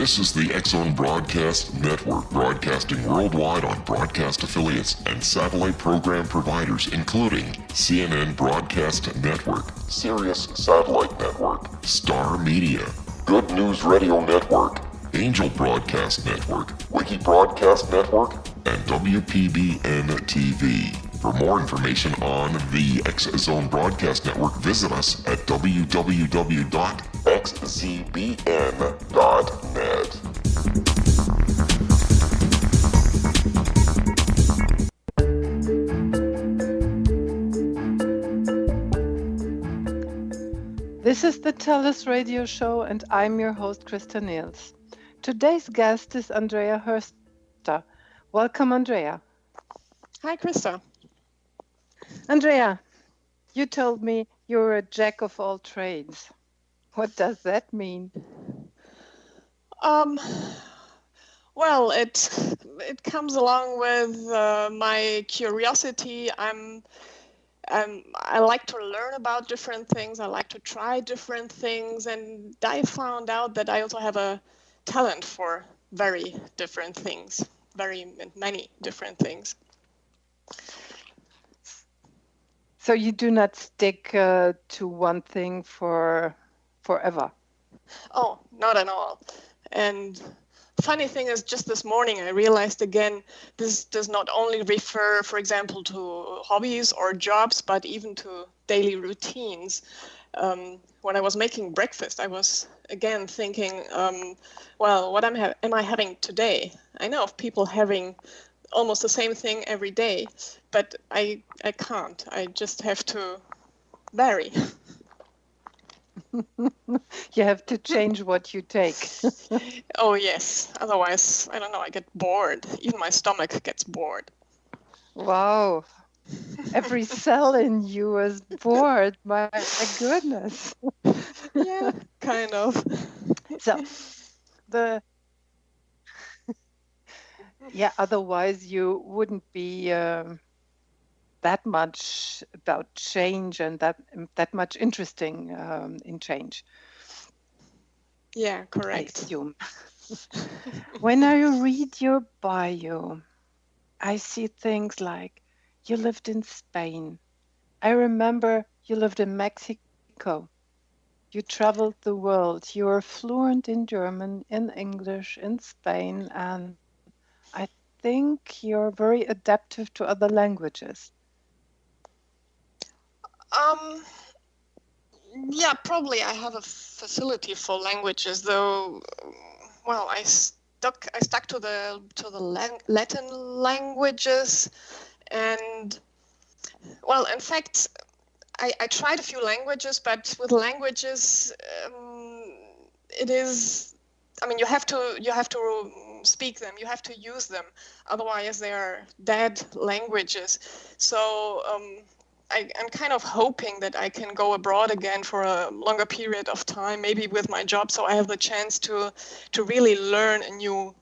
This is the X-Zone Broadcast Network, broadcasting worldwide on broadcast affiliates and satellite program providers, including CNN Broadcast Network, Sirius Satellite Network, Star Media, Good News Radio Network, Angel Broadcast Network, Wiki Broadcast Network, and WPBN TV. For more information on the X-Zone Broadcast Network, visit us at www.xzbn.net. This is the TellUS radio show, and I'm your host, Christa Nehls. Today's guest is Andrea Horster. Welcome, Andrea. Hi, Christa. Andrea, you told me you're a jack of all trades. What does that mean? Well, it comes along with my curiosity. I like to learn about different things. I like to try different things, and I found out that I also have a talent for very different things, many different things. So you do not stick to one thing forever? Oh, not at all. And funny thing is, just this morning I realized again, this does not only refer, for example, to hobbies or jobs, but even to daily routines. When I was making breakfast, I was again thinking, well, what am I having today? I know of people having almost the same thing every day, but I can't. I just have to vary. You have to change what you take. Oh, yes. Otherwise, I don't know, I get bored. Even my stomach gets bored. Wow. Every cell in you is bored. My goodness. Yeah, kind of. So, otherwise you wouldn't be that much about change and that much interesting in change. Yeah, correct. I assume. When I read your bio, I see things like you lived in Spain. I remember you lived in Mexico. You traveled the world. You are fluent in German, in English, in Spain, and I think you're very adaptive to other languages. Yeah, probably I have a facility for languages, though. Well, I stuck to the Latin languages, and well, in fact, I tried a few languages, but with languages, it is. I mean, you have to speak them, you have to use them, otherwise they are dead languages. So I'm kind of hoping that I can go abroad again for a longer period of time, maybe with my job, so I have the chance to really learn a new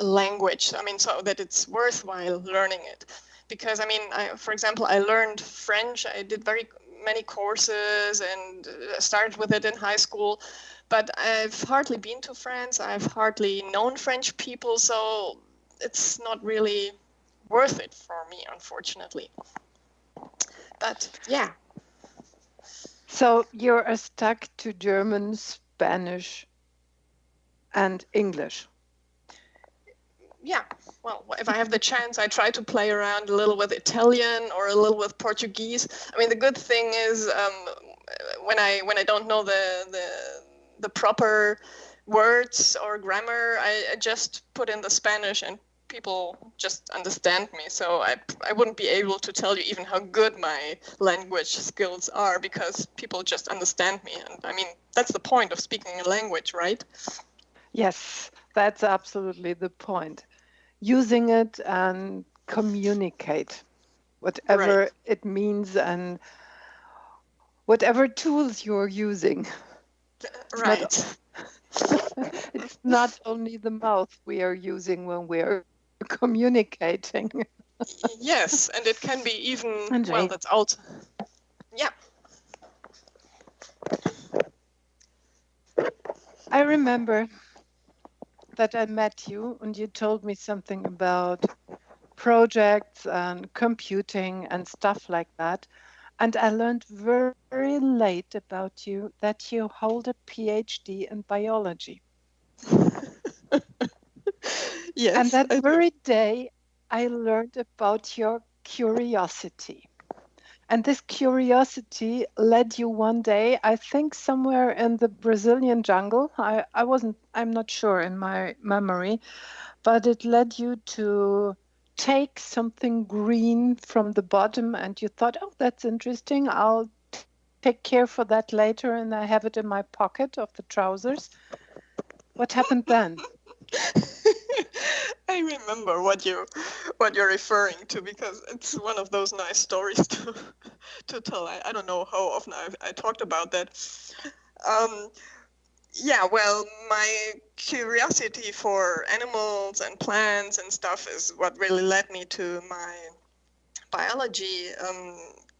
language. I mean, so that it's worthwhile learning it. Because, I mean, for example, I learned French. I did very many courses and started with it in high school. But I've hardly been to France. I've hardly known French people. So it's not really worth it for me, unfortunately. But yeah. So you're stuck to German, Spanish, and English. Yeah, well, if I have the chance, I try to play around a little with Italian or a little with Portuguese. I mean, the good thing is when I don't know the proper words or grammar, I just put in the Spanish and people just understand me. So I wouldn't be able to tell you even how good my language skills are, because people just understand me. And I mean, that's the point of speaking a language, right? Yes, that's absolutely the point. Using it and communicate, whatever it means and whatever tools you're using. Right. It's not only the mouth we are using when we are communicating. Yes, and it can be even, Andrea. well, that's out. Yeah. I remember that I met you and you told me something about projects and computing and stuff like that. And I learned very late about you that you hold a PhD in biology. Yes, And that I do. very day, I learned about your curiosity. And this curiosity led you one day, I think somewhere in the Brazilian jungle. I'm not sure in my memory, but it led you to take something green from the bottom and you thought, oh, that's interesting. I'll take care for that later and I have it in my pocket of the trousers. What happened then? I remember what you're referring to because it's one of those nice stories to tell. I don't know how often I talked about that. Yeah, well, my curiosity for animals and plants and stuff is what really led me to my biology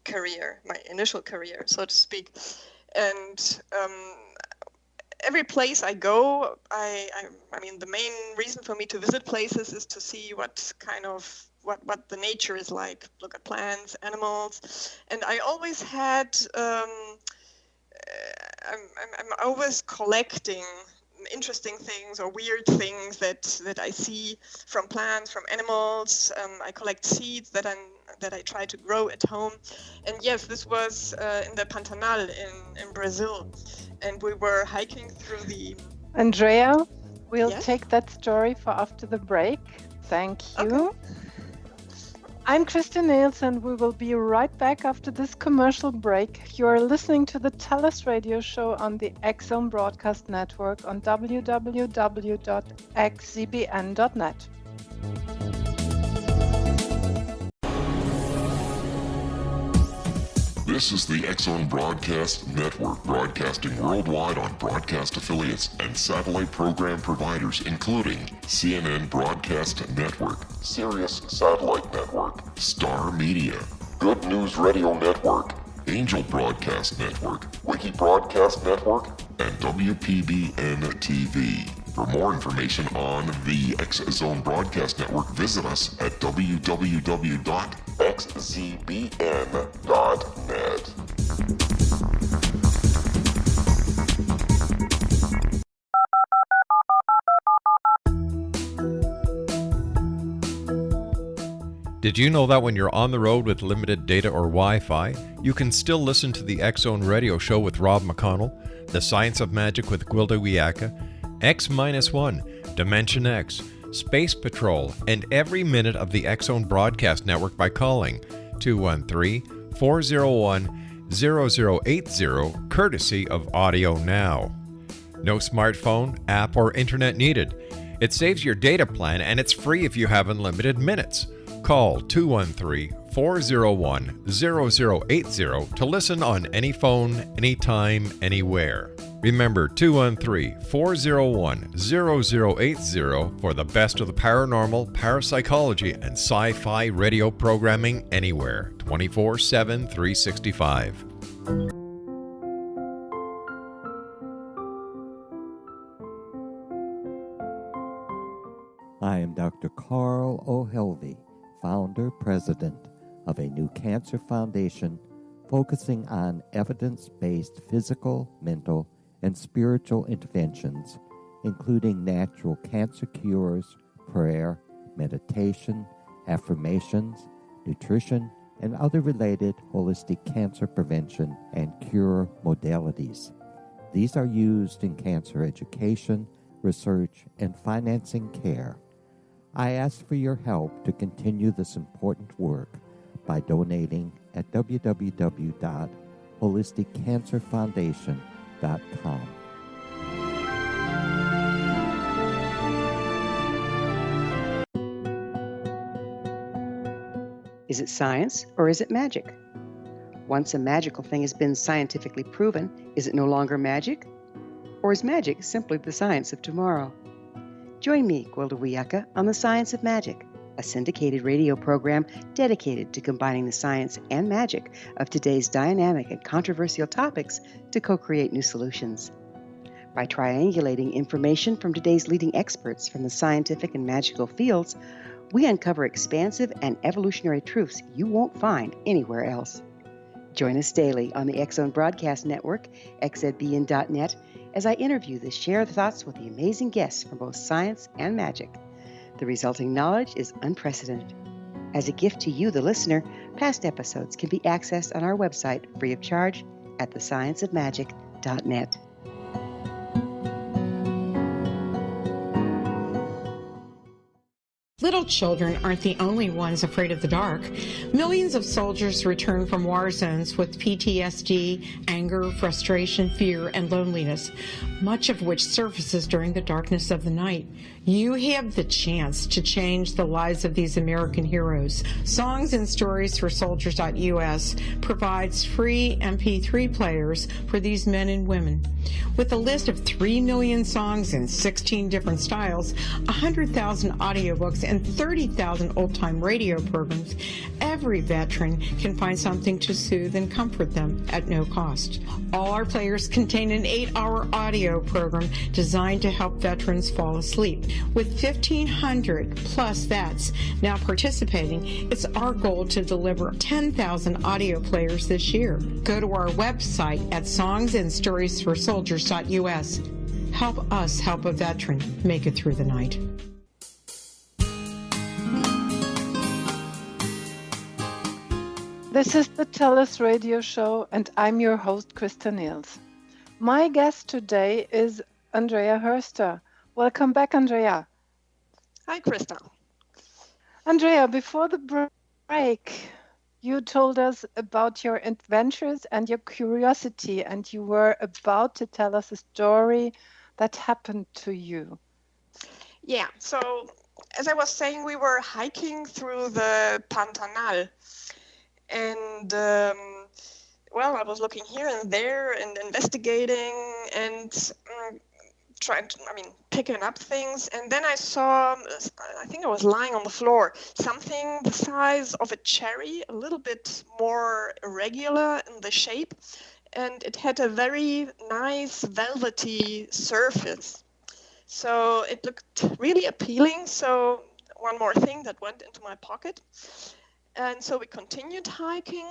career, my initial career, so to speak. And every place I go, I mean, the main reason for me to visit places is to see what the nature is like, look at plants, animals. And I always had, I'm always collecting interesting things or weird things that I see from plants, from animals. I collect seeds that I try to grow at home. And yes, this was in the Pantanal in Brazil. And we were hiking through the... Andrea, we'll Yes? take that story for after the break. Thank you. Okay. I'm Christa Nehls and we will be right back after this commercial break. You are listening to the TellUS radio show on the X-Zone Broadcast Network on www.xzbn.net. This is the X-Zone Broadcast Network, broadcasting worldwide on broadcast affiliates and satellite program providers, including CNN Broadcast Network, Sirius Satellite Network, Star Media, Good News Radio Network, Angel Broadcast Network, Wiki Broadcast Network, and WPBN TV. For more information on the X-Zone Broadcast Network, visit us at www.xzbn.net. Did you know that when you're on the road with limited data or Wi-Fi, you can still listen to the X-Zone Radio Show with Rob McConnell, The Science of Magic with Gwilda Wiyaka, X-1, Dimension X, Space Patrol, and every minute of the X-Zone Broadcast Network by calling 213-401-0080, courtesy of Audio Now. No smartphone, app, or internet needed. It saves your data plan and it's free if you have unlimited minutes. Call 213-401-0080 to listen on any phone, anytime, anywhere. Remember 213-401-0080 for the best of the paranormal, parapsychology, and sci-fi radio programming anywhere, 24/7, 365. I am Dr. Carl O'Helvey, founder, president of a new cancer foundation focusing on evidence-based physical, mental, and spiritual interventions, including natural cancer cures, prayer, meditation, affirmations, nutrition, and other related holistic cancer prevention and cure modalities. These are used in cancer education, research, and financing care. I ask for your help to continue this important work by donating at www.holisticcancerfoundation.com. Is it science or is it magic? Once a magical thing has been scientifically proven, is it no longer magic? Or is magic simply the science of tomorrow? Join me, Gwilda Wiyaka, on The Science of Magic, a syndicated radio program dedicated to combining the science and magic of today's dynamic and controversial topics to co-create new solutions. By triangulating information from today's leading experts from the scientific and magical fields, we uncover expansive and evolutionary truths you won't find anywhere else. Join us daily on the X-Zone Broadcast Network, xzbn.net, as I interview the shared thoughts with the amazing guests from both science and magic. The resulting knowledge is unprecedented. As a gift to you, the listener, past episodes can be accessed on our website free of charge at thescienceofmagic.net. Little children aren't the only ones afraid of the dark. Millions of soldiers return from war zones with PTSD, anger, frustration, fear, and loneliness, much of which surfaces during the darkness of the night. You have the chance to change the lives of these American heroes. Songs and Stories for Soldiers.us provides free MP3 players for these men and women. With a list of 3 million songs in 16 different styles, 100,000 audiobooks, and 30,000 old-time radio programs, every veteran can find something to soothe and comfort them at no cost. All our players contain an 8-hour audio program designed to help veterans fall asleep. With 1,500 plus vets now participating, it's our goal to deliver 10,000 audio players this year. Go to our website at songsandstoriesforsoldiers.us. Help us help a veteran make it through the night. This is the TellUS radio show, and I'm your host, Christa Nehls. My guest today is Andrea Horster. Welcome back, Andrea. Hi, Christa. Andrea, before the break, you told us about your adventures and your curiosity, and you were about to tell us a story that happened to you. Yeah, so as I was saying, we were hiking through the Pantanal. And, I was looking here and there and investigating and picking up things. And then I saw, I think I was lying on the floor, something the size of a cherry, a little bit more irregular in the shape. And it had a very nice velvety surface. So it looked really appealing. So one more thing that went into my pocket. And so we continued hiking,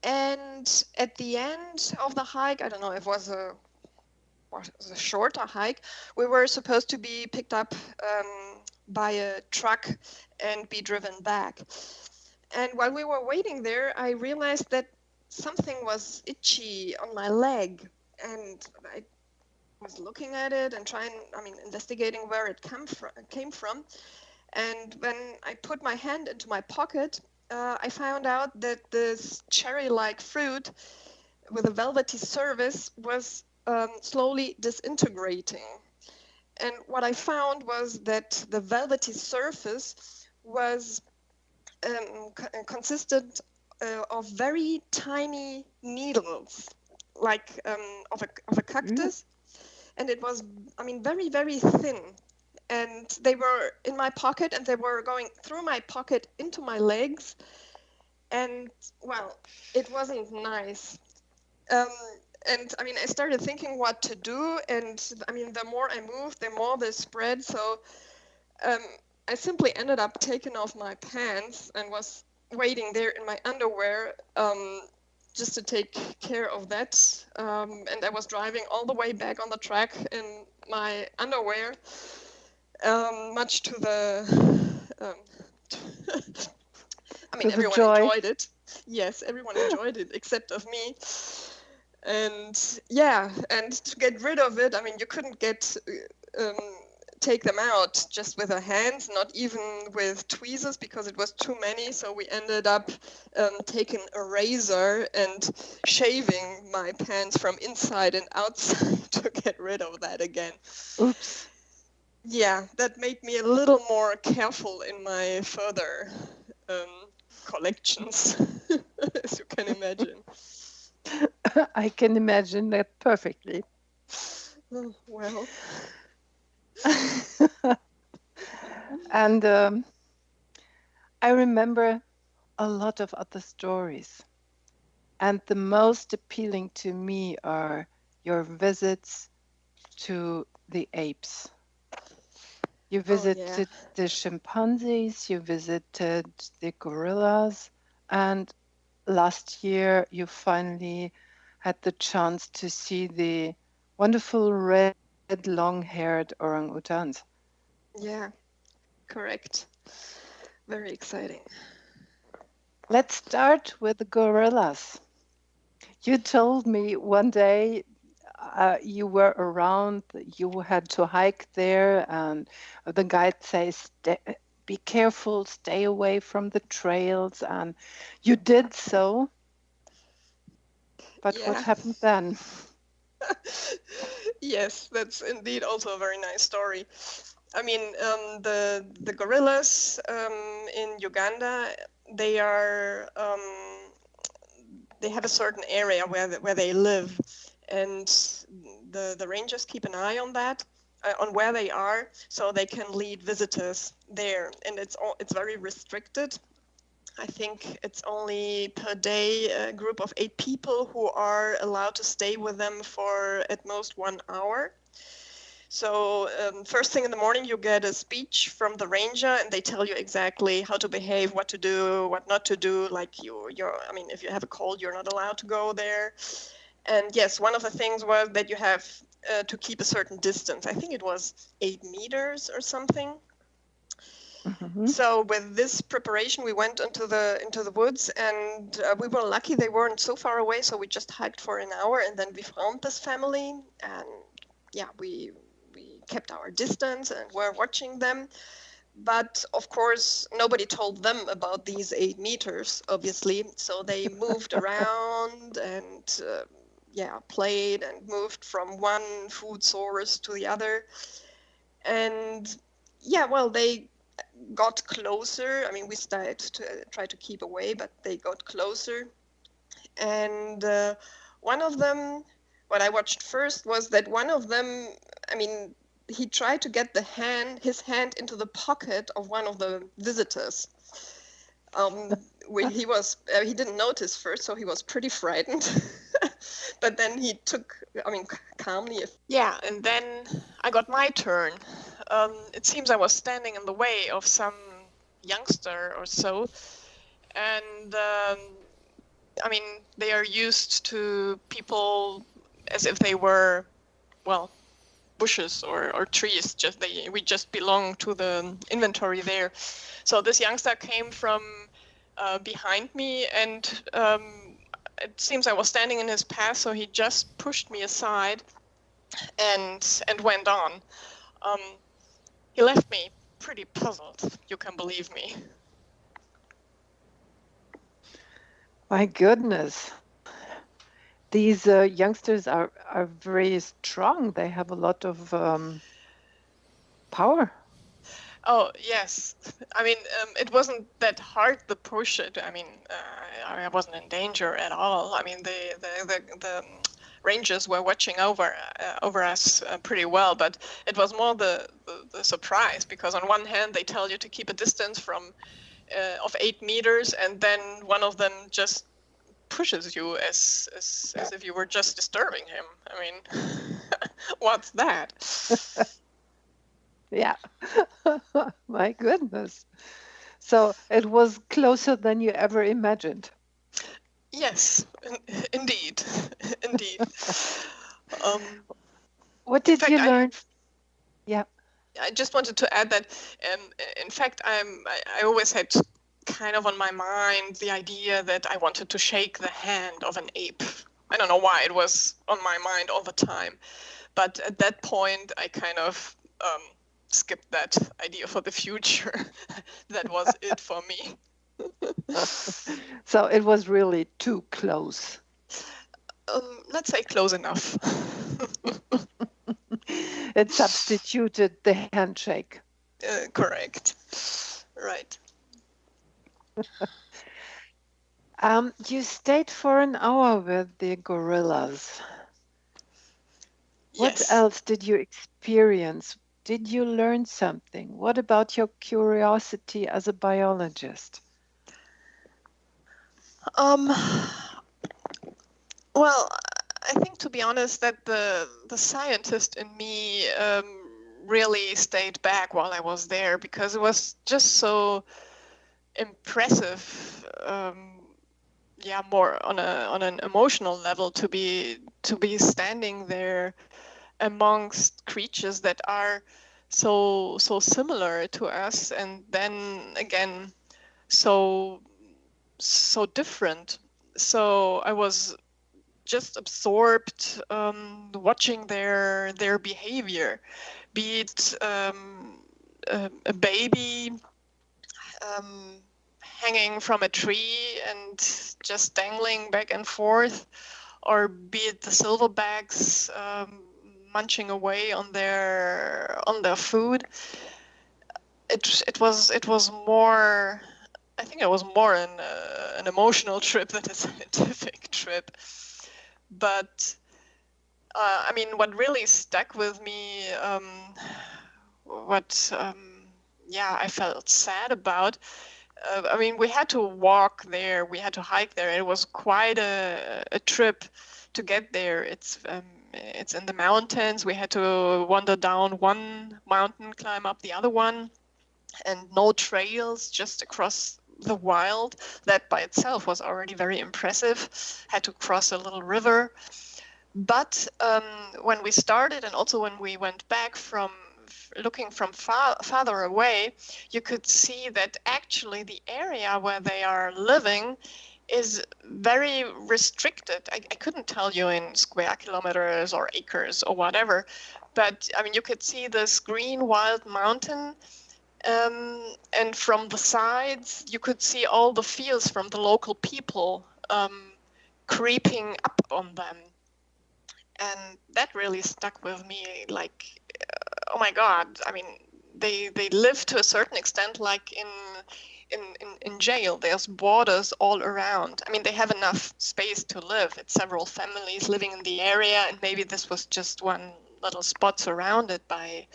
and at the end of the hike, I don't know if it was a shorter hike, we were supposed to be picked up by a truck and be driven back. And while we were waiting there, I realized that something was itchy on my leg, and I was looking at it and investigating where it came from. And when I put my hand into my pocket, I found out that this cherry-like fruit with a velvety surface was slowly disintegrating. And what I found was that the velvety surface was consisted of very tiny needles, like of a cactus. And it was, very, very thin. And they were in my pocket, and they were going through my pocket into my legs. And, it wasn't nice. I started thinking what to do. And, the more I moved, the more they spread. So I simply ended up taking off my pants and was waiting there in my underwear just to take care of that. And I was driving all the way back on the track in my underwear. Much to the, everyone enjoyed it. Yes, everyone enjoyed it except of me. And and to get rid of it, you couldn't take them out just with our hands, not even with tweezers, because it was too many. So we ended up taking a razor and shaving my pants from inside and outside to get rid of that again. Oops. Yeah, that made me a little more careful in my further collections, as you can imagine. I can imagine that perfectly. Oh, well. And I remember a lot of other stories. And the most appealing to me are your visits to the apes. You Oh, yeah. visited the chimpanzees, you visited the gorillas, and last year you finally had the chance to see the wonderful red long-haired orangutans. Yeah, correct. Very exciting. Let's start with the gorillas. You told me one day you were around, you had to hike there, and the guide says, be careful, stay away from the trails, and you did so. But what Yeah. happened then? Yes, that's indeed also a very nice story. I mean, the gorillas in Uganda, they are they have a certain area where they live, and the rangers keep an eye on that, on where they are, so they can lead visitors there, and it's very restricted. I think it's only per day a group of 8 people who are allowed to stay with them for at most 1 hour. So first thing in the morning, you get a speech from the ranger, and they tell you exactly how to behave, what to do, what not to do. Like I mean, if you have a cold, you're not allowed to go there. And yes, one of the things was that you have to keep a certain distance. I think it was 8 meters or something. Mhm. So with this preparation, we went into the woods, and we were lucky they weren't so far away. So we just hiked for an hour, and then we found this family, and yeah, we kept our distance and were watching them. But of course, nobody told them about these 8 meters, obviously. So they moved around and played and moved from one food source to the other. And yeah, well, they got closer. I mean, we started to try to keep away, but they got closer. And one of them, what I watched first was that one of them, I mean, he tried to get his hand into the pocket of one of the visitors. He didn't notice first, so he was pretty frightened. But then he took, I mean, calmly. Yeah, and then I got my turn. It seems I was standing in the way of some youngster or so, and I mean, they are used to people as if they were, well, bushes or trees. We just belong to the inventory there. So this youngster came from behind me, and it seems I was standing in his path, so he just pushed me aside and went on. He left me pretty puzzled, you can believe me. My goodness. These youngsters are very strong. They have a lot of power. Oh, yes. I mean, it wasn't that hard to push it. I mean, I wasn't in danger at all. I mean, the rangers were watching over us pretty well, but it was more the surprise, because on one hand they tell you to keep a distance of 8 meters, and then one of them just pushes you as if you were just disturbing him. I mean, what's that? Yeah. My goodness. So it was closer than you ever imagined. Yes, indeed. Indeed. What did you learn? Yeah. I just wanted to add that, in fact, I always had kind of on my mind the idea that I wanted to shake the hand of an ape. I don't know why it was on my mind all the time. But at that point, I kind of skipped that idea for the future. That was it for me. So it was really too close. Let's say close enough. It substituted the handshake. Correct. Right. You stayed for an hour with the gorillas. What Yes. else did you experience? Did you learn something? What about your curiosity as a biologist? Well, I think, to be honest, that the scientist in me really stayed back while I was there, because it was just so impressive. More on an emotional level, to be standing there amongst creatures that are so similar to us, and then again so different. So I was just absorbed, watching their behavior, be it a baby hanging from a tree and just dangling back and forth, or be it the silverbacks munching away on their food. It was more. I think it was more an emotional trip than a scientific trip. But I mean, what really stuck with me, I felt sad about. I mean, we had to walk there, we had to hike there. It was quite a trip to get there. It's in the mountains. We had to wander down one mountain, climb up the other one, and no trails, just across the wild. That by itself was already very impressive. Had to cross a little river. But when we started, and also when we went back from looking from farther away, you could see that actually the area where they are living is very restricted. I couldn't tell you in square kilometers or acres or whatever, but I mean, you could see this green wild mountain, and from the sides you could see all the fields from the local people creeping up on them. And that really stuck with me, like, oh my God, I mean, they live to a certain extent like in jail. There's borders all around. I mean, they have enough space to live. It's several families living in the area, and maybe this was just one little spot surrounded by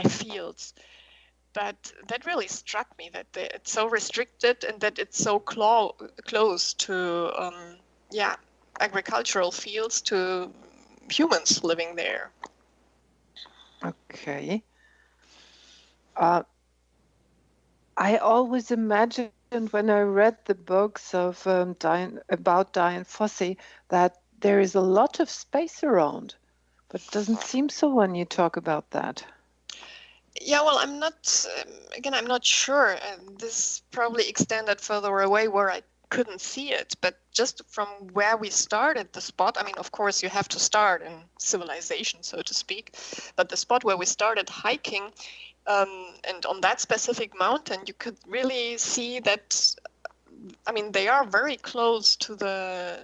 fields. But that really struck me, that it's so restricted and that it's so close to agricultural fields, to humans living there. Okay. I always imagined when I read the books of about Dian Fossey that there is a lot of space around, but it doesn't seem so when you talk about that. Yeah, well, I'm not sure. This probably extended further away where I couldn't see it, but just from where we started the spot, I mean, of course, you have to start in civilization, so to speak, but the spot where we started hiking, and on that specific mountain, you could really see that, I mean, they are very close to the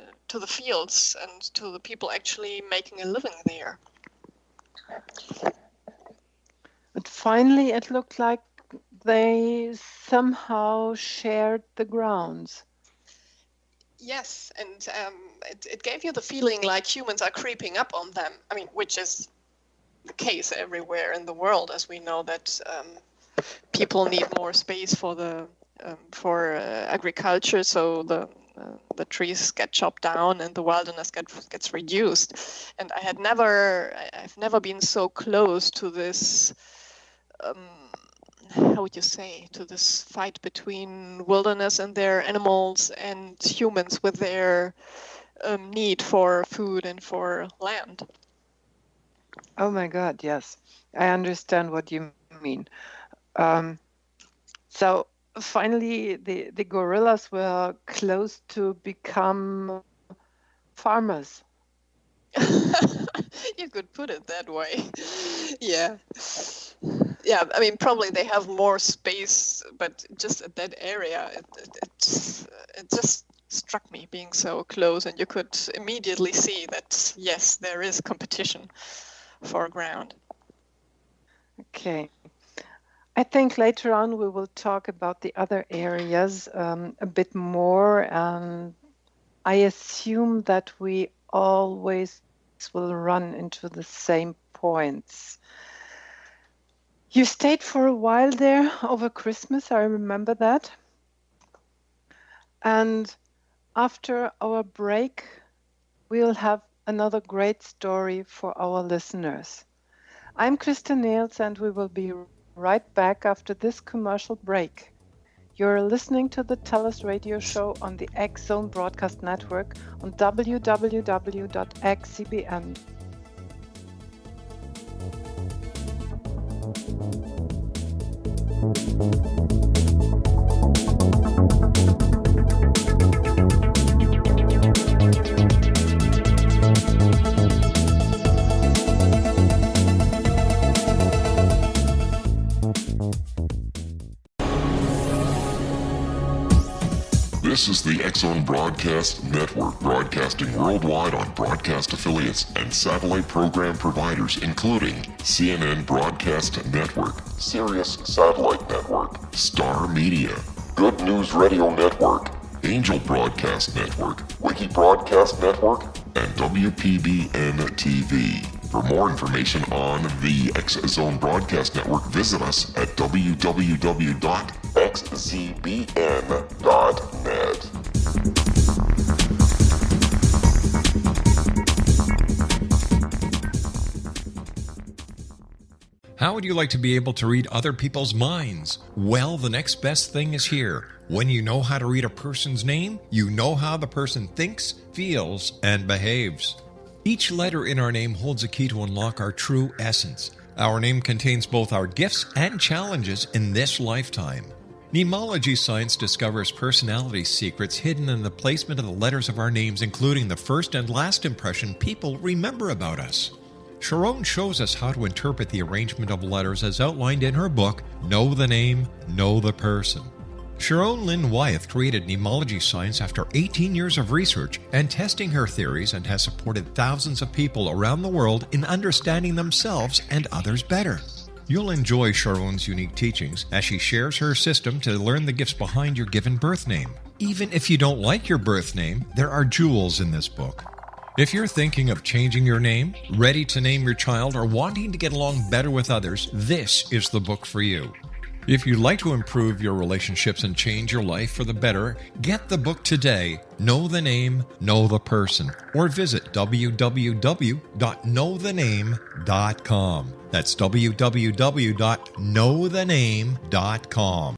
fields and to the people actually making a living there. But finally, it looked like they somehow shared the grounds. Yes, and it gave you the feeling like humans are creeping up on them. I mean, which is the case everywhere in the world, as we know that people need more space for agriculture, so the trees get chopped down and the wilderness gets reduced. And I've never been so close to this. How would you say, to this fight between wilderness and their animals and humans with their need for food and for land. Oh my God, yes. I understand what you mean. So finally, the gorillas were close to become farmers. You could put it that way. Yeah. Yeah, I mean, probably they have more space, but just at that area, it just struck me being so close, and you could immediately see that, yes, there is competition for ground. Okay. I think later on we will talk about the other areas a bit more, and I assume that we always will run into the same points. You stayed for a while there over Christmas, I remember that. And after our break, we'll have another great story for our listeners. I'm Christa Nehls, and we will be right back after this commercial break. You're listening to the TellUS radio show on the X Zone Broadcast Network on www.xcbn. This is the X Zone Broadcast Network, broadcasting worldwide on broadcast affiliates and satellite program providers, including CNN Broadcast Network, Sirius Satellite Network, Star Media, Good News Radio Network, Angel Broadcast Network, Wiki Broadcast Network, and WPBN TV. For more information on the X Zone Broadcast Network, visit us at www.xzbn.net. How would you like to be able to read other people's minds? Well, the next best thing is here. When you know how to read a person's name, you know how the person thinks, feels, and behaves. Each letter in our name holds a key to unlock our true essence. Our name contains both our gifts and challenges in this lifetime. Nemology science discovers personality secrets hidden in the placement of the letters of our names, including the first and last impression people remember about us. Sharon shows us how to interpret the arrangement of letters as outlined in her book, Know the Name, Know the Person. Sharon Lynn Wyeth created Nemology science after 18 years of research and testing her theories, and has supported thousands of people around the world in understanding themselves and others better. You'll enjoy Sharon's unique teachings as she shares her system to learn the gifts behind your given birth name. Even if you don't like your birth name, there are jewels in this book. If you're thinking of changing your name, ready to name your child, or wanting to get along better with others, this is the book for you. If you'd like to improve your relationships and change your life for the better, get the book today, Know the Name, Know the Person, or visit www.knowthename.com. That's www.knowthename.com.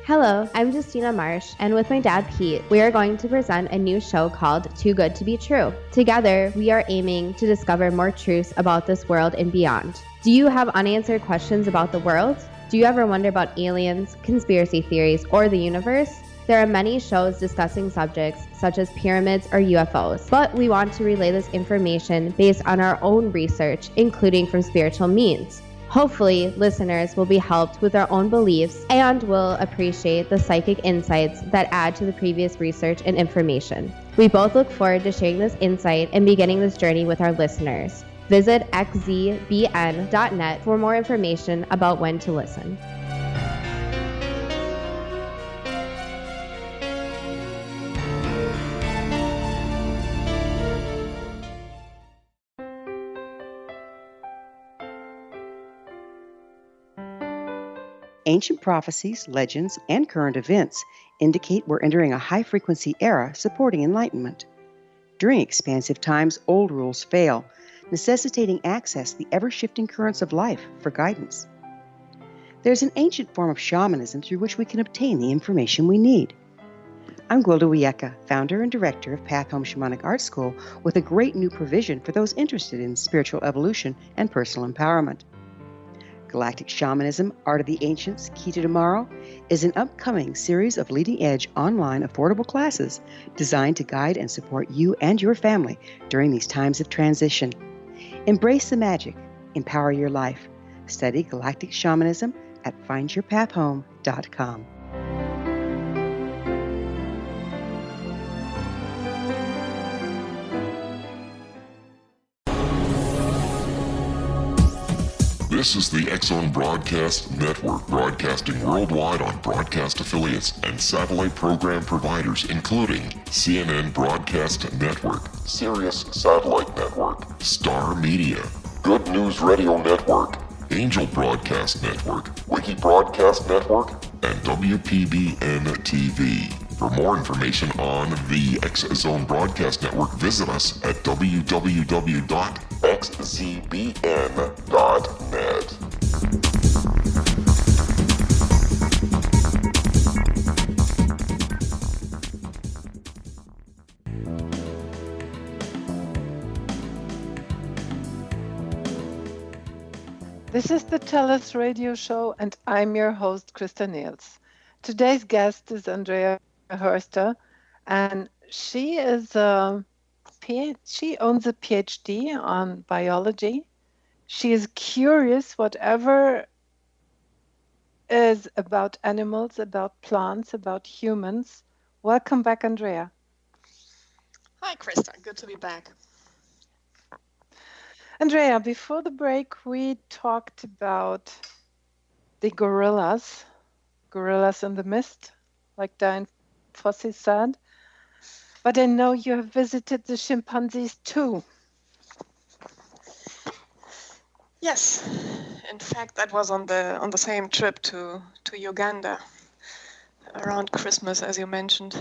Hello, I'm Justina Marsh, and with my dad Pete, we are going to present a new show called Too Good to Be True. Together, we are aiming to discover more truths about this world and beyond. Do you have unanswered questions about the world? Do you ever wonder about aliens, conspiracy theories, or the universe? There are many shows discussing subjects such as pyramids or UFOs, but we want to relay this information based on our own research, including from spiritual means. Hopefully, listeners will be helped with their own beliefs and will appreciate the psychic insights that add to the previous research and information. We both look forward to sharing this insight and beginning this journey with our listeners. Visit xzbn.net for more information about when to listen. Ancient prophecies, legends, and current events indicate we're entering a high-frequency era supporting enlightenment. During expansive times, old rules fail, necessitating access to the ever-shifting currents of life for guidance. There's an ancient form of shamanism through which we can obtain the information we need. I'm Gwilda Wiyaka, founder and director of Path Home Shamanic Art School, with a great new provision for those interested in spiritual evolution and personal empowerment. Galactic Shamanism, Art of the Ancients, Key to Tomorrow, is an upcoming series of leading-edge online affordable classes designed to guide and support you and your family during these times of transition. Embrace the magic. Empower your life. Study Galactic Shamanism at findyourpathhome.com. This is the X Zone Broadcast Network, broadcasting worldwide on broadcast affiliates and satellite program providers, including CNN Broadcast Network, Sirius Satellite Network, Star Media, Good News Radio Network, Angel Broadcast Network, Wiki Broadcast Network, and WPBN TV. For more information on the X Zone Broadcast Network, visit us at www.xzbn.net. This is the TellUS radio show, and I'm your host, Christa Nehls. Today's guest is Andrea Horster, and she owns a PhD on biology. She is curious whatever is about animals, about plants, about humans. Welcome back, Andrea. Hi, Christa. Good to be back. Andrea, before the break, we talked about the gorillas in the mist, like Diane Fossey said. But I know you have visited the chimpanzees too. Yes, in fact, that was on the same trip to Uganda around Christmas, as you mentioned.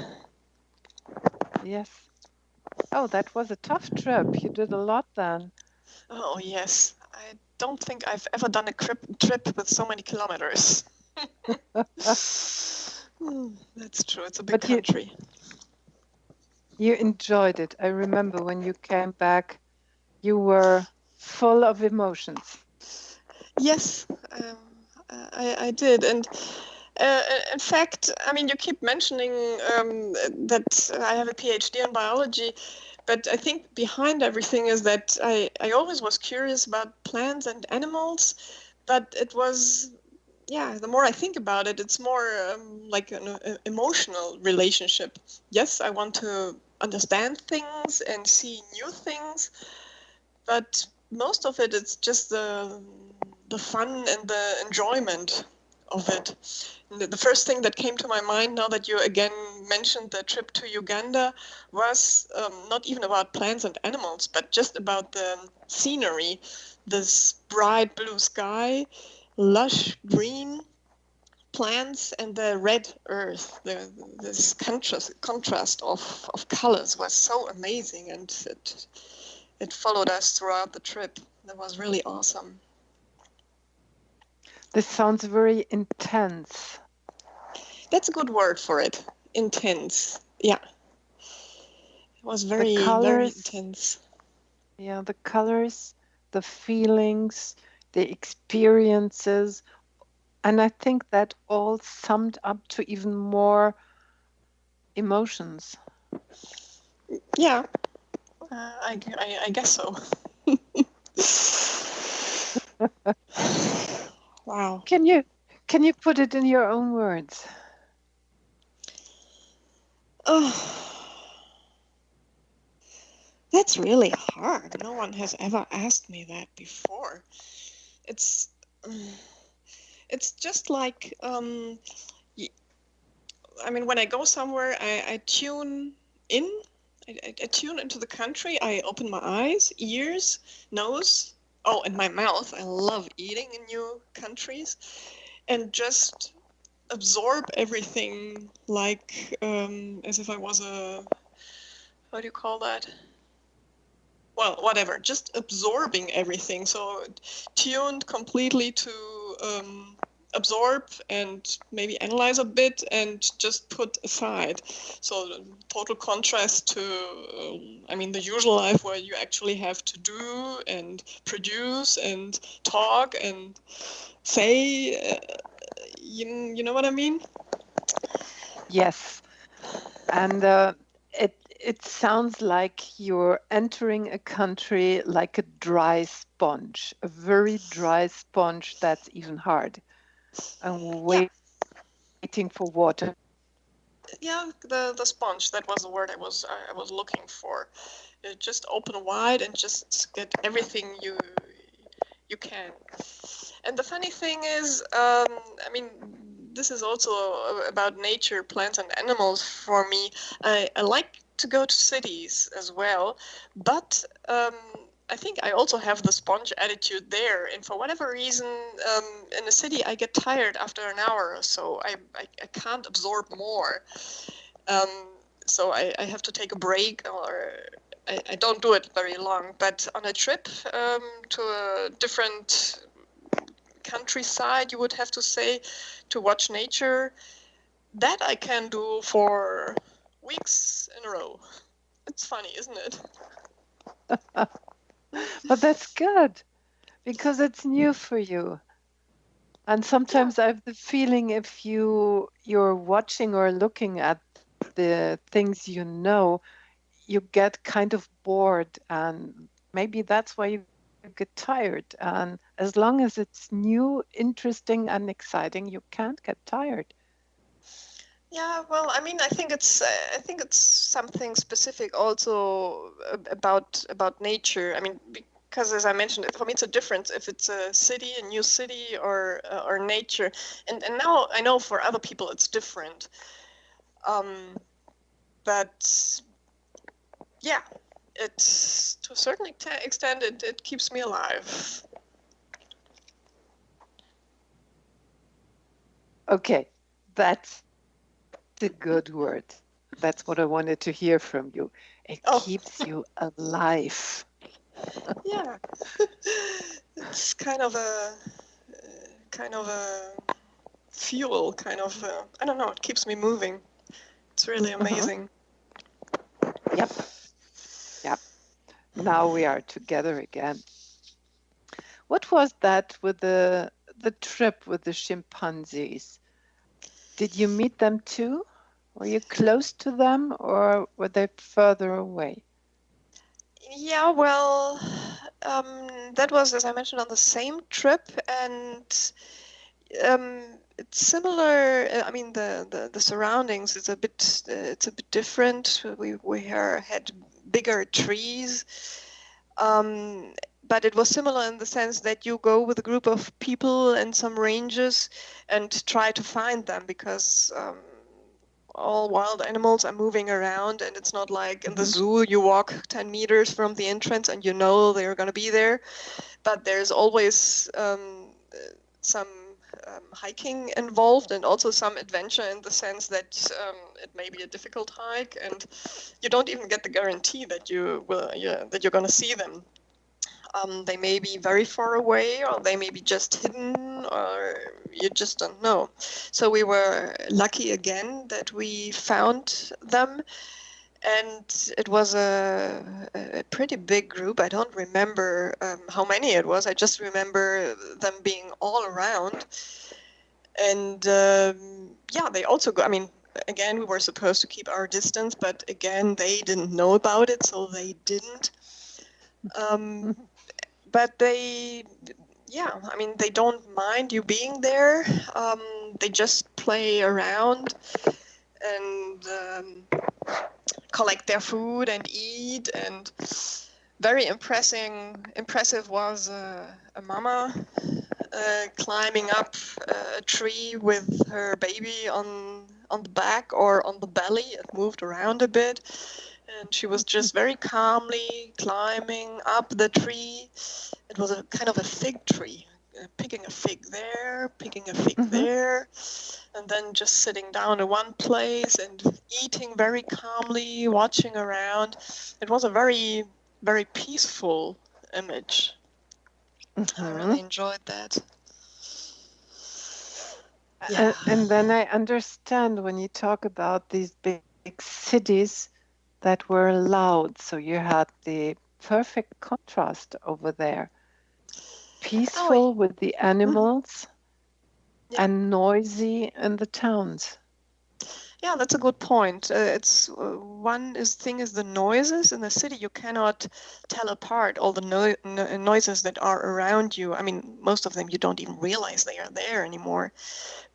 Yes. Oh, that was a tough trip. You did a lot then. Oh yes, I don't think I've ever done a trip with so many kilometers. That's true. It's a big country. You enjoyed it. I remember when you came back, you were full of emotions. Yes, I did. And in fact, I mean, you keep mentioning that I have a PhD in biology, but I think behind everything is that I always was curious about plants and animals, but it was, the more I think about it, it's more like an emotional relationship. Yes, I want to understand things and see new things, but most of it is just the fun and the enjoyment of it. The first thing that came to my mind now that you again mentioned the trip to Uganda was not even about plants and animals, but just about the scenery, this bright blue sky, lush green plants, and the red earth. This contrast of colors was so amazing, and it followed us throughout the trip. That was really awesome. This sounds very intense. That's a good word for it. Intense. Yeah. It was very intense. Yeah, the colors, the feelings, the experiences. And I think that all summed up to even more emotions. Yeah. I guess so. Wow. Can you put it in your own words? Oh, that's really hard. No one has ever asked me that before. It's just like I mean, when I go somewhere, I tune in. I tune into the country. I open my eyes, ears, nose. Oh, and my mouth. I love eating in new countries, and just absorb everything like as if I was what do you call that? Well, whatever, just absorbing everything. So tuned completely to absorb and maybe analyze a bit and just put aside. So total contrast to, I mean, the usual life where you actually have to do and produce and talk and say, you know what I mean? Yes. And it sounds like you're entering a country like a dry sponge, a very dry sponge that's even hard. And waiting for water. Yeah, the sponge, that was the word I was looking for. Just open wide and just get everything you can. And the funny thing is, I mean, this is also about nature, plants and animals for me. I like to go to cities as well, but I think I also have the sponge attitude there. And for whatever reason, in the city, I get tired after an hour or so. I can't absorb more. So I have to take a break, or I don't do it very long. But on a trip to a different countryside, you would have to say, to watch nature, that I can do for weeks in a row. It's funny, isn't it? But that's good because it's new for you. And sometimes I have the feeling if you're watching or looking at the things you know, you get kind of bored, and maybe that's why you get tired. And as long as it's new, interesting, and exciting, you can't get tired. Yeah, well, I mean, I think it's something specific also about nature. I mean, because as I mentioned, for me it's a difference if it's a city, a new city, or nature. And now I know for other people it's different. But yeah, it's to a certain extent it keeps me alive. Okay, that's the good word. That's what I wanted to hear from you. It keeps you alive. Yeah, it's kind of a fuel, kind of. I don't know. It keeps me moving. It's really amazing. Yep. Now we are together again. What was that with the trip with the chimpanzees? Did you meet them too? Were you close to them, or were they further away? Yeah, well, that was, as I mentioned, on the same trip, and it's similar. I mean, the surroundings is a bit different. We had bigger trees, but it was similar in the sense that you go with a group of people and some rangers and try to find them, because all wild animals are moving around, and it's not like in the zoo you walk 10 meters from the entrance and you know they're going to be there, but there's always some hiking involved, and also some adventure in the sense that it may be a difficult hike, and you don't even get the guarantee that you're going to see them. They may be very far away, or they may be just hidden, or you just don't know. So we were lucky again that we found them, and it was a pretty big group. I don't remember how many it was. I just remember them being all around. And yeah, they also go, I mean, again, we were supposed to keep our distance, but again, they didn't know about it, so they didn't. But they, yeah, I mean, they don't mind you being there. They just play around and collect their food and eat. And very impressive was a mama climbing up a tree with her baby on the back or on the belly. It moved around a bit. And she was just very calmly climbing up the tree. It was a kind of a fig tree, picking a fig there, picking a fig there, and then just sitting down in one place and eating very calmly, watching around. It was a very, very peaceful image. I really enjoyed that. Yeah. And then I understand when you talk about these big cities that were loud. So you had the perfect contrast over there. Peaceful with the animals and noisy in the towns. Yeah, that's a good point. It's one thing is the noises in the city. You cannot tell apart all the noises that are around you. I mean, most of them you don't even realize they are there anymore.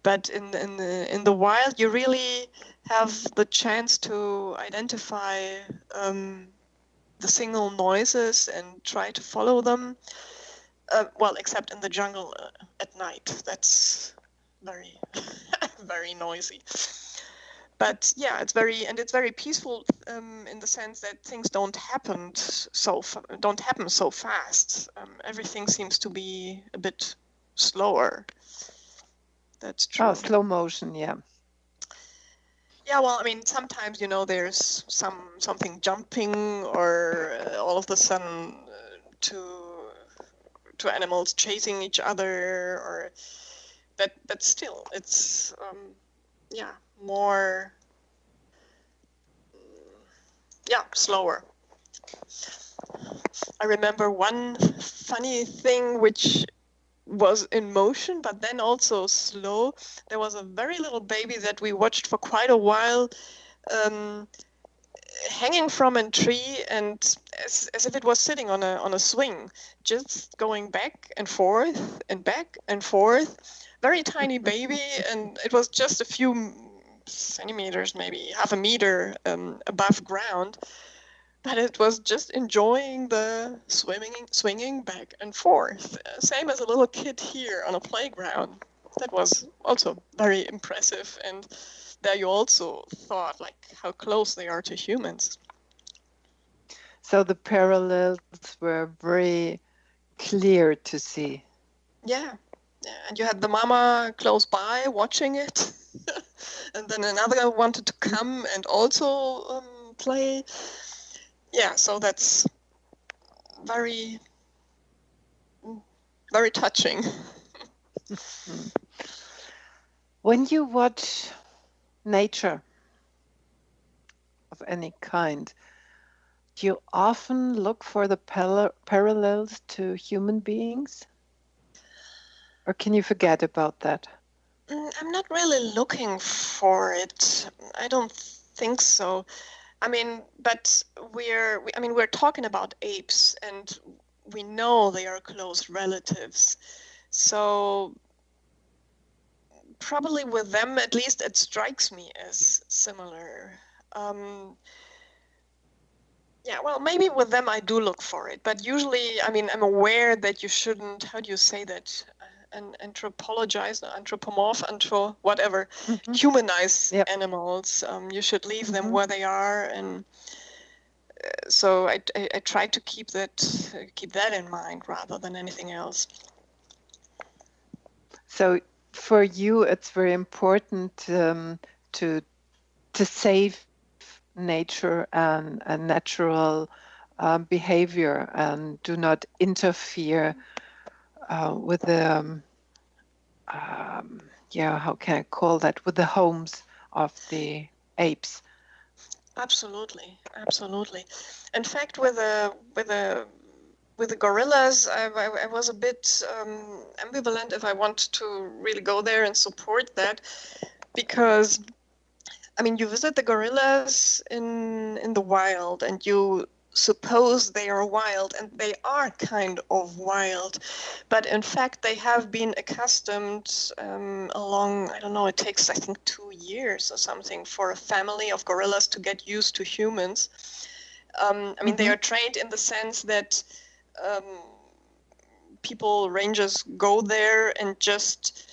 But in the wild, you really have the chance to identify the single noises and try to follow them. Well, except in the jungle at night. That's very, very noisy. But yeah, it's very peaceful in the sense that things don't happen so fast. Everything seems to be a bit slower. That's true. Oh, slow motion, yeah. Yeah, well, I mean, sometimes there's something jumping, or all of a sudden two animals chasing each other, or but still, it's more slower. I remember one funny thing which was in motion but then also slow. There was a very little baby that we watched for quite a while, hanging from a tree, and as if it was sitting on a swing, just going back and forth and back and forth. Very tiny baby, and it was just a few centimeters, maybe half a meter above ground, but it was just enjoying the swinging back and forth. Same as a little kid here on a playground. That was also very impressive, and there you also thought like how close they are to humans. So the parallels were very clear to see. Yeah, and you had the mama close by watching it, and then another wanted to come and also play. Yeah, so that's very, very touching. When you watch nature of any kind, do you often look for the parallels to human beings? Or can you forget about that? I'm not really looking for it. I don't think so. I mean, but we're talking about apes, and we know they are close relatives. So probably with them, at least it strikes me as similar. Yeah, well, maybe with them I do look for it, but usually, I mean, I'm aware that you shouldn't, how do you say that? Anthropologize, whatever, humanize animals. You should leave them where they are, and so I try to keep that in mind rather than anything else. So for you, it's very important to save nature and natural behavior, and do not interfere with the how can I call that, with the homes of the apes. Absolutely. In fact, with the gorillas, I was a bit ambivalent if I want to really go there and support that, because I mean, you visit the gorillas in the wild, and you suppose they are wild, and they are kind of wild, but in fact they have been accustomed along, I don't know, it takes I think 2 years or something for a family of gorillas to get used to humans. I mean, they are trained in the sense that rangers go there and just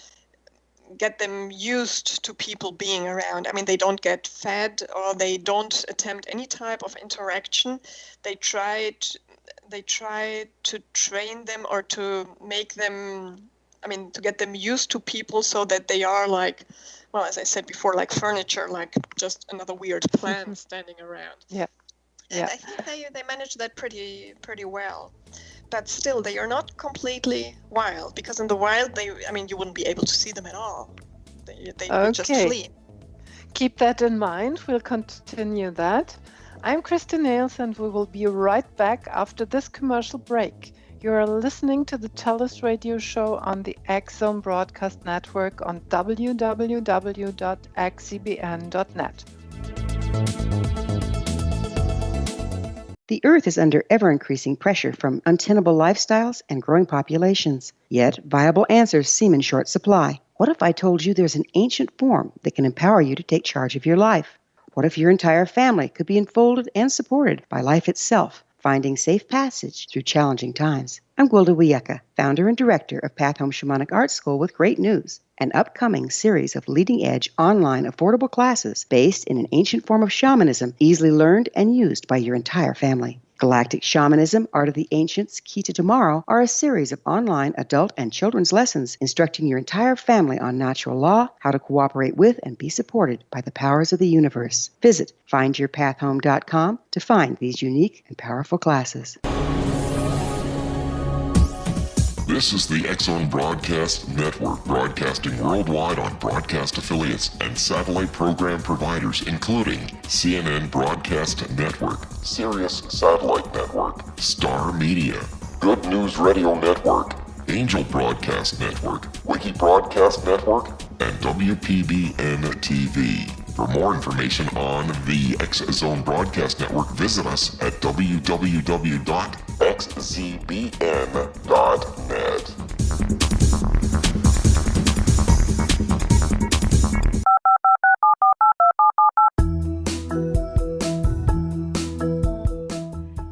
get them used to people being around. I mean, they don't get fed, or they don't attempt any type of interaction. They try to train them, or to make them, I mean, to get them used to people, so that they are like, well, as I said before, like furniture, like just another weird plant standing around. Yeah. And I think they manage that pretty well. But still, they are not completely wild, because in the wild, you wouldn't be able to see them at all. They would just flee. Keep that in mind. We'll continue that. I'm Christa Nehls, and we will be right back after this commercial break. You are listening to the TellUS radio show on the X-Zone Broadcast Network on www.xzbn.net. The Earth is under ever-increasing pressure from untenable lifestyles and growing populations. Yet, viable answers seem in short supply. What if I told you there's an ancient form that can empower you to take charge of your life? What if your entire family could be enfolded and supported by life itself, finding safe passage through challenging times? I'm Gwilda Wiyaka, founder and director of Path Home Shamanic Art School, with great news: an upcoming series of leading-edge online affordable classes based in an ancient form of shamanism, easily learned and used by your entire family. Galactic Shamanism, Art of the Ancients, Key to Tomorrow are a series of online adult and children's lessons instructing your entire family on natural law, how to cooperate with and be supported by the powers of the universe. Visit findyourpathhome.com to find these unique and powerful classes. This is the X-Zone Broadcast Network, broadcasting worldwide on broadcast affiliates and satellite program providers, including CNN Broadcast Network, Sirius Satellite Network, Star Media, Good News Radio Network, Angel Broadcast Network, Wiki Broadcast Network, and WPBN TV. For more information on the X-Zone Broadcast Network, visit us at www.xzbn.net.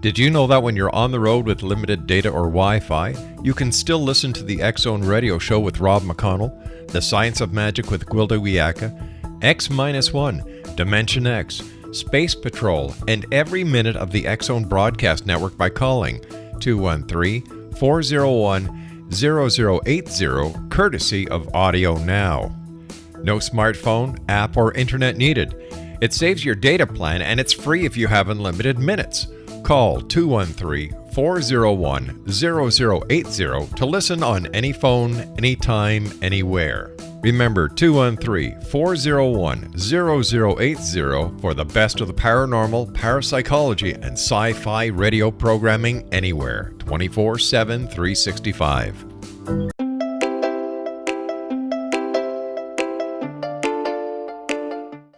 Did you know that when you're on the road with limited data or Wi-Fi, you can still listen to the X-Zone Radio Show with Rob McConnell, The Science of Magic with Gwilda Wiyaka, X-1, Dimension X, Space Patrol, and every minute of the X-Zone Broadcast Network by calling 213-401-0080, courtesy of Audio Now. No smartphone, app, or internet needed. It saves your data plan, and it's free if you have unlimited minutes. Call 213-401-0080 to listen on any phone, anytime, anywhere. Remember 213-401-0080 for the best of the paranormal, parapsychology, and sci-fi radio programming anywhere, 24/7, 365.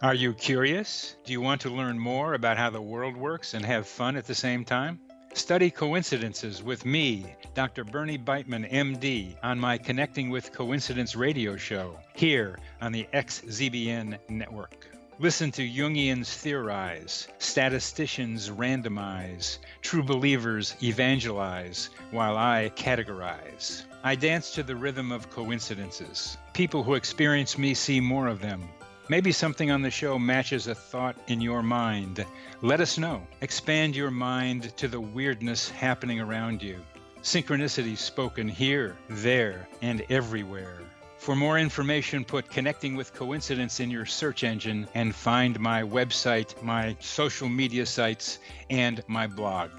Are you curious? Do you want to learn more about how the world works and have fun at the same time? Study coincidences with me, Dr. Bernie Beitman, MD, on my Connecting with Coincidence radio show, here on the XZBN network. Listen to Jungians theorize, statisticians randomize, true believers evangelize, while I categorize. I dance to the rhythm of coincidences. People who experience me see more of them. Maybe something on the show matches a thought in your mind. Let us know. Expand your mind to the weirdness happening around you. Synchronicity spoken here, there, and everywhere. For more information, put Connecting with Coincidence in your search engine and find my website, my social media sites, and my blog.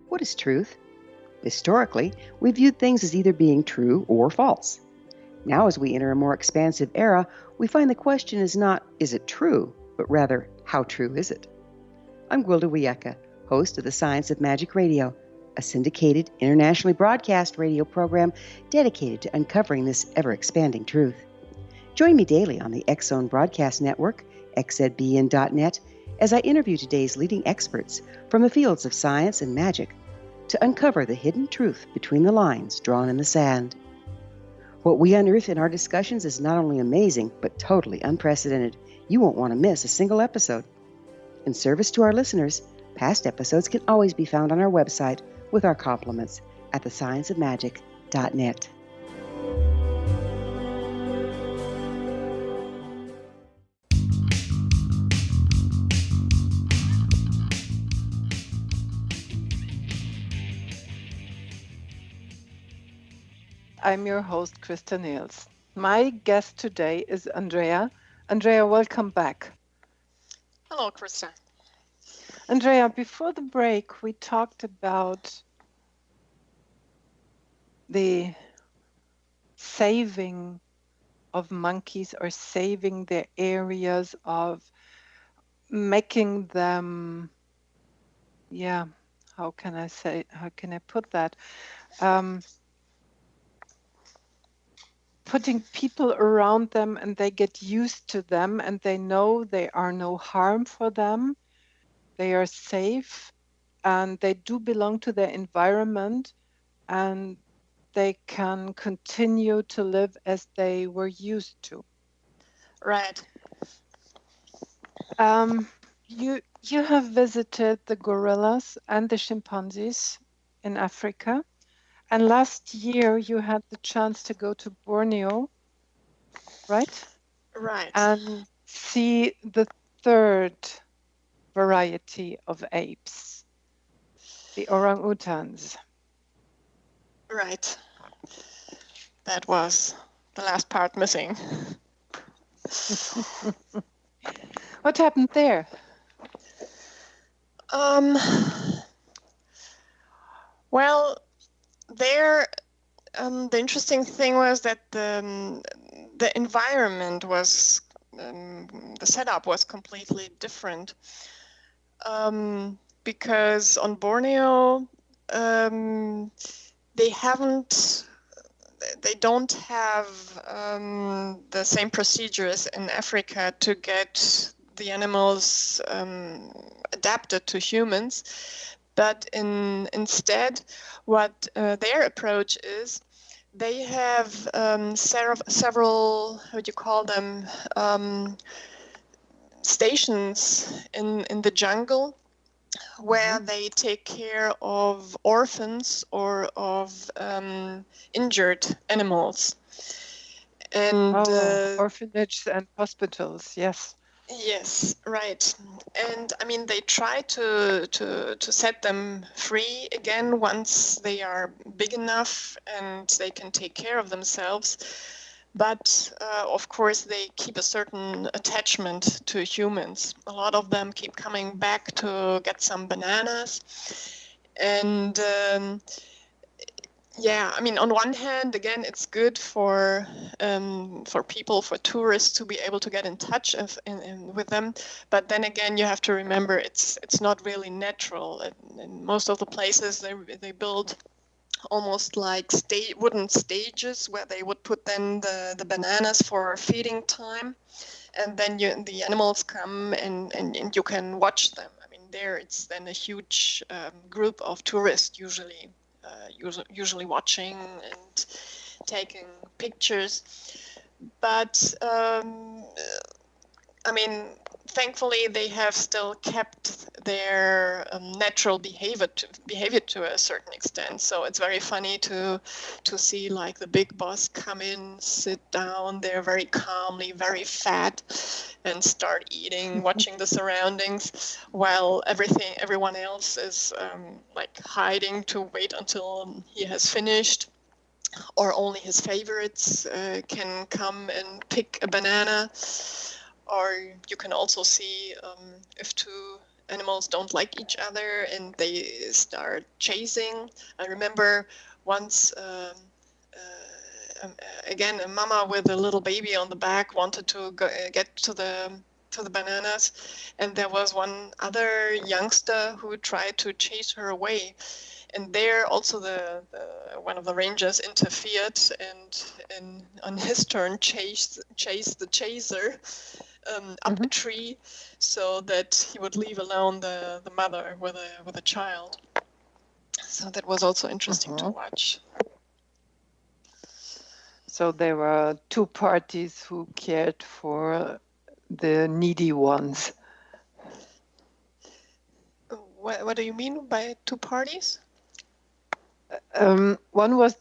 What is truth? Historically, we viewed things as either being true or false. Now, as we enter a more expansive era, we find the question is not, is it true, but rather, how true is it? I'm Gwilda Wiyaka, host of The Science of Magic Radio, a syndicated, internationally broadcast radio program dedicated to uncovering this ever-expanding truth. Join me daily on the X-Zone Broadcast Network, xzbn.net, as I interview today's leading experts from the fields of science and magic to uncover the hidden truth between the lines drawn in the sand. What we unearth in our discussions is not only amazing, but totally unprecedented. You won't want to miss a single episode. In service to our listeners, past episodes can always be found on our website with our compliments at thescienceofmagic.net. I'm your host, Christa Nehls. My guest today is Andrea. Andrea, welcome back. Hello, Christa. Andrea, before the break, we talked about the saving of monkeys or saving their areas, of making them, how can I put that? Putting people around them and they get used to them and they know they are no harm for them. They are safe and they do belong to their environment and they can continue to live as they were used to. Right. You have visited the gorillas and the chimpanzees in Africa, and last year you had the chance to go to Borneo, right? Right. And see the third variety of apes, the orangutans. Right. That was the last part missing. What happened there? Well, there, the interesting thing was that the environment was, the setup was completely different. Because on Borneo, they don't have the same procedures in Africa to get the animals adapted to humans. But instead, what their approach is, they have several, how do you call them, stations in the jungle where they take care of orphans or of injured animals. And orphanages and hospitals, yes. Yes, right. And I mean, they try to set them free again once they are big enough and they can take care of themselves. But of course, they keep a certain attachment to humans. A lot of them keep coming back to get some bananas. And yeah, I mean, on one hand, again, it's good for people, for tourists to be able to get in touch with them. But then again, you have to remember it's not really natural. In most of the places, they build almost like wooden stages where they would put then the bananas for feeding time, and then the animals come and you can watch them. I mean, there it's then a huge group of tourists usually watching and taking pictures. But I mean, thankfully they have still kept their natural behavior to a certain extent. So it's very funny to see like the big boss come in, sit down there very calmly, very fat, and start eating, watching the surroundings, while everyone else is like hiding to wait until he has finished, or only his favorites can come and pick a banana. Or you can also see if two animals don't like each other and they start chasing. I remember once, again, a mama with a little baby on the back wanted to get to the bananas, and there was one other youngster who tried to chase her away. And there also the one of the rangers interfered and on his turn chased the chaser up a tree, so that he would leave alone the mother with a child. So that was also interesting to watch. So there were two parties who cared for the needy ones. What do you mean by two parties? One was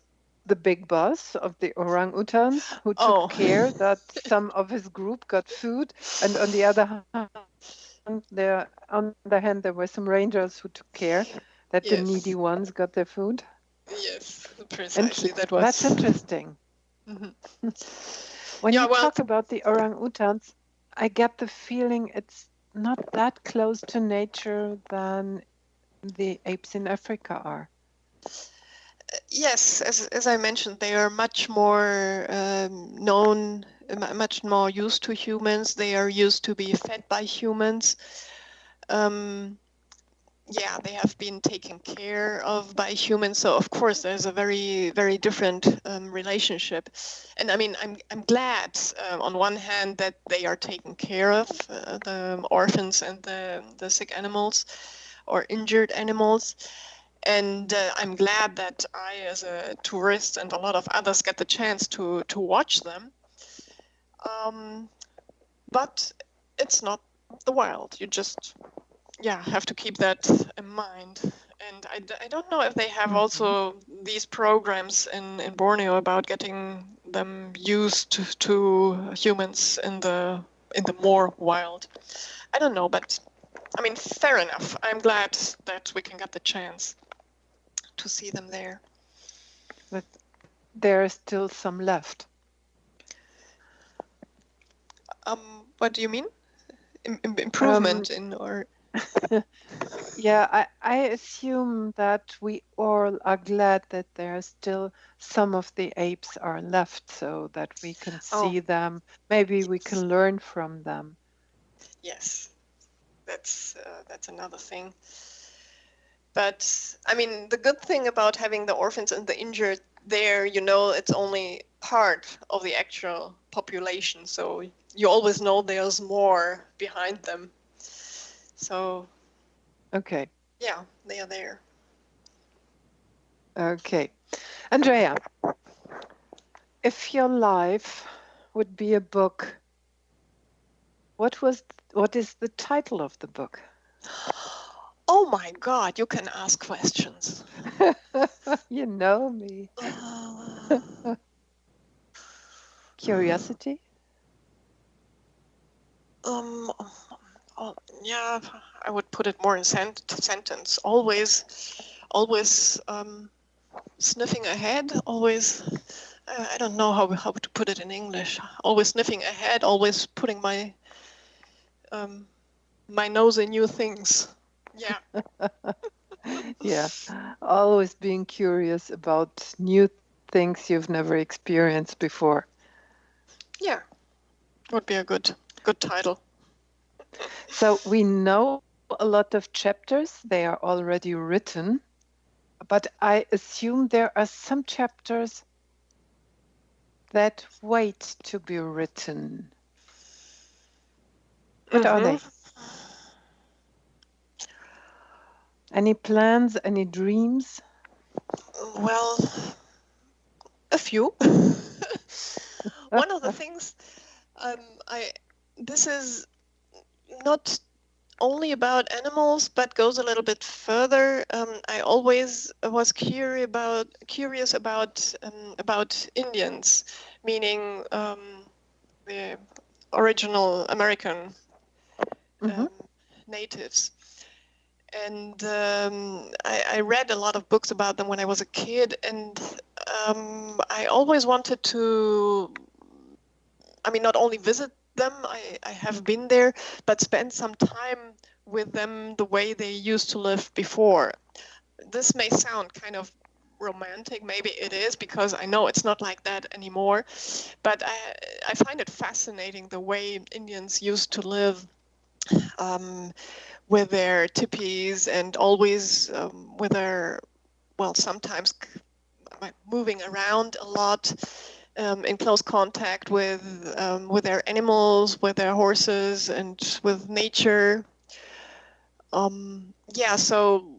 the big boss of the orangutans who took care that some of his group got food, and on the other hand, there were some rangers who took care that the needy ones got their food. Yes, precisely. That's interesting. Mm-hmm. When you talk about the orangutans, I get the feeling it's not that close to nature than the apes in Africa are. Yes, as I mentioned, they are much more known, much more used to humans. They are used to be fed by humans. Yeah, they have been taken care of by humans. So of course, there's a very, very different relationship. And I mean, I'm glad on one hand that they are taken care of, the orphans and the sick animals or injured animals. And I'm glad that I, as a tourist, and a lot of others get the chance to watch them. But it's not the wild. You just, have to keep that in mind. And I don't know if they have also these programs in Borneo about getting them used to humans in the more wild. I don't know, but I mean, fair enough. I'm glad that we can get the chance to see them there. But there are still some left. What do you mean? Improvement in or? Yeah, I assume that we all are glad that there are still some of the apes are left, so that we can see them. Maybe we can learn from them. Yes, that's another thing. But I mean, the good thing about having the orphans and the injured there, it's only part of the actual population. So you always know there's more behind them. So. Okay. Yeah, they are there. Okay. Andrea, if your life would be a book, what is the title of the book? Oh my God, you can ask questions. You know me. Curiosity? Yeah, I would put it more in sentence. Always sniffing ahead. Always, I don't know how to put it in English. Always sniffing ahead. Always putting my nose in new things. Yeah. Yeah, always being curious about new things you've never experienced before. Yeah, would be a good title. So we know a lot of chapters, they are already written, but I assume there are some chapters that wait to be written. What are they? Any plans, any dreams? Well, a few. One of the things, this is not only about animals, but goes a little bit further. I always was curious about Indians, meaning the original American natives. And I read a lot of books about them when I was a kid, and I always wanted to, not only visit them, I have been there, but spend some time with them the way they used to live before. This may sound kind of romantic, maybe it is, because I know it's not like that anymore, but I find it fascinating the way Indians used to live. With their tipis and always with their, sometimes moving around a lot, in close contact with their animals, with their horses, and with nature. So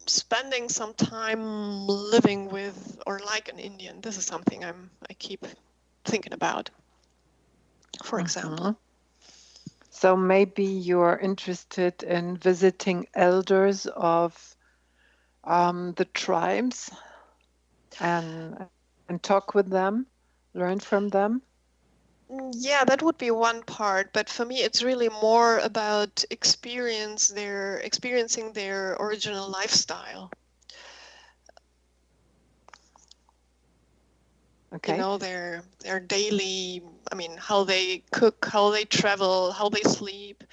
spending some time living with or like an Indian, this is something I keep thinking about, for example. So maybe you're interested in visiting elders of the tribes and talk with them, learn from them? Yeah, that would be one part, but for me it's really more about experiencing their original lifestyle. Okay. Their daily, how they cook, how they travel, how they sleep,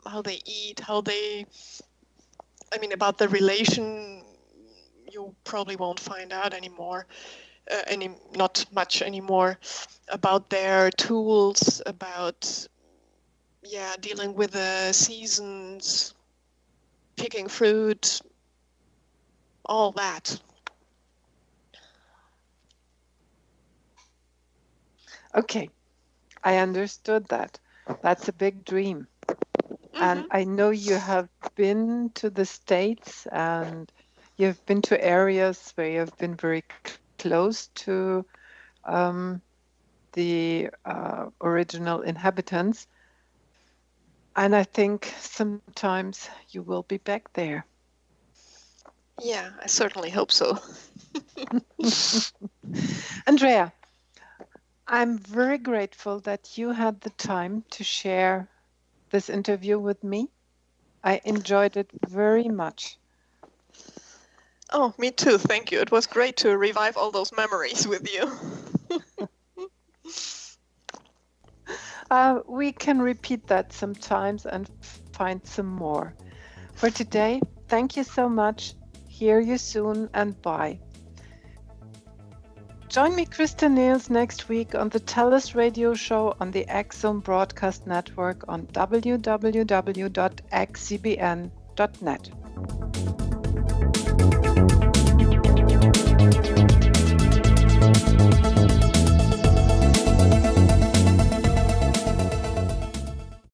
how they eat, about the relation, you probably won't find out anymore, not much anymore, about their tools, about dealing with the seasons, picking fruit, all that. Okay, I understood that. That's a big dream. And I know you have been to the States and you've been to areas where you've been very close to the original inhabitants. And I think sometimes you will be back there. Yeah, I certainly hope so. Andrea, I'm very grateful that you had the time to share this interview with me. I enjoyed it very much. Oh, me too. Thank you. It was great to revive all those memories with you. We can repeat that sometimes and find some more. For today, thank you so much. Hear you soon and bye. Join me, Christa Nehls, next week on the TellUS radio show on the Axon Broadcast Network on www.xcbn.net.